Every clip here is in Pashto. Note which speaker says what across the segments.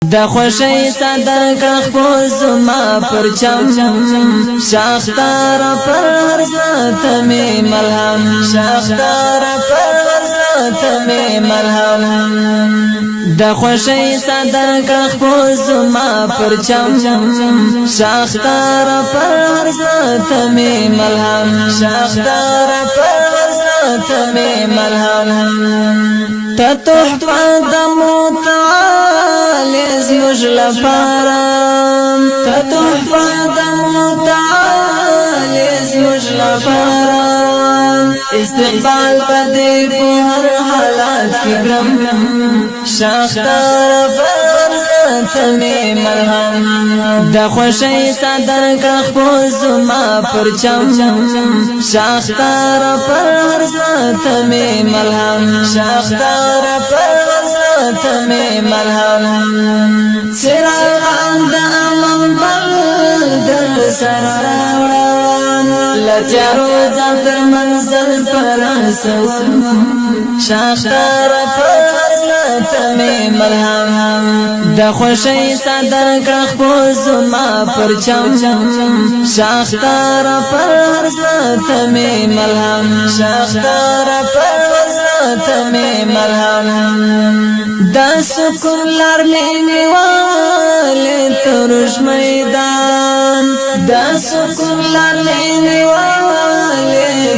Speaker 1: د خوشی څادرکړه خپورځماپرچم شاختار پر هر ذات می ملهم شاختار پر هر ذات می ملهم د خوشی څادرکړه خپورځماپرچم شاختار پر هر ذات می ملهم شاختار پر هر ذات می ملهم ته تحفه د متعال زموږ لپاره ته تحفه د متعال زموږ لپاره استقبال پدې په هر حالات کې ګرم شاختار پر ذات می ملهم د خوشی څادرکړه خپورځماپرچم شاختار پر هر ذات می ملهم شاختار پر هر ذات می ملهم څراغان د امن بل در سره راوړم لتیارو ځان تر منزل پر رسوم شاختار پر هر ذات می ملهم د خوشی څادرکړه خپورځماپرچم شاختار پر هر ذات می ملهم شاختار پر هر ذات می ملهم د سکون لار می نیول ترش میدان د سکون لار می نیول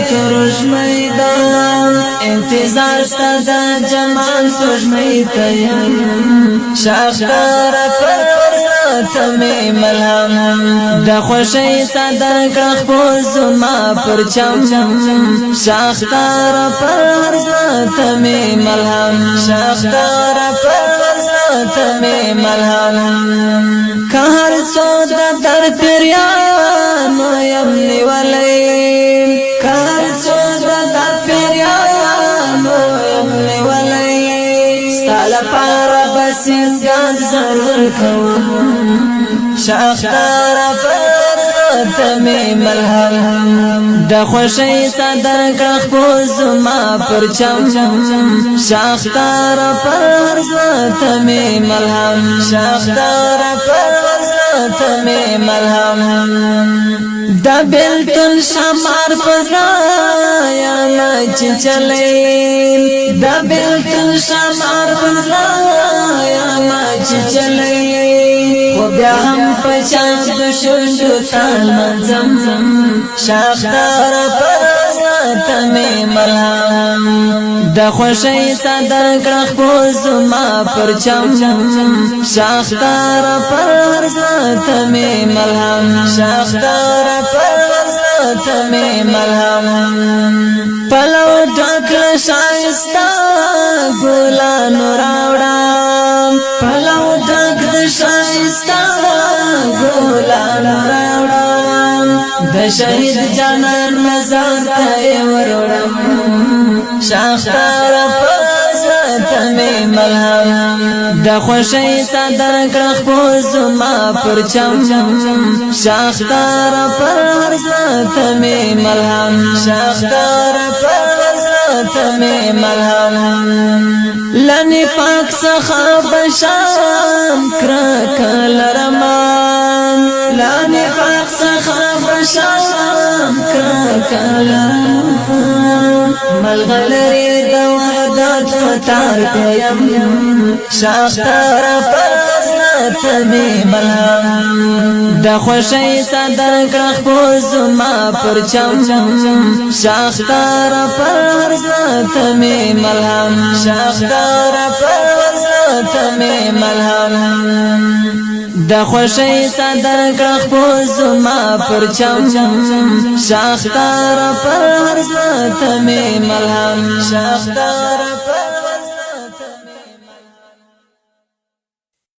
Speaker 1: ترش میدان انتظار ستا د جمال سوژمۍ ته یم شاختار پر هر ذات می ملهم د خوشی څادرکړه خپورځماپرچم شاختار پر هر ذات می ملهم شاختار پر هر ذات می ملهم که هر څو د در پیریانو یم نیولی که هر څو د در پیریانو یم نیولی ستا لپاره بس انسان ضرور کوم شاختار پر ذات می ملهم د خوشی څادرکړه خپورځماپرچم شاختار پر هر ذات می ملهم شاختار پر هر ذات می ملهم د بیلتون شمار پزرایا نچ چلی د بیلتون شمار پزرایا نچ چلی خو بیا هم پچاند شوندو تال منظم شاختار پر ذات می ملهم د خوشی څادرکړه خپورځماپرچم شاختار پر هر ذات می ملهم شاختار پر هر ذات می ملهم پلو ډکړه شایسته ګلانو راوړم پلو ډک د شایسته ګلانو راوړم د شهید جانان مزار ته وروړم شاختار پر ذات می ملهم د خوشی څادرکړه خپورځماپرچم شاختار پر هر ذات می ملهم شاختار پر هر ذات می ملهم لنی پاک څخه بشام کرکه لرمان لنی پاک څخه بشام کرکه لرمان ملغلری د وحدت فتار کیم شاختار پر ذات می ملهم د خوشی څادرکړه خپورځماپرچم شاختار پر هر ذات می ملهم شاختار پر هر ذات می ملهم د خوشی څادرکړه خپورځماپرچم شاختار پر هر ذات می ملهم شاختار پر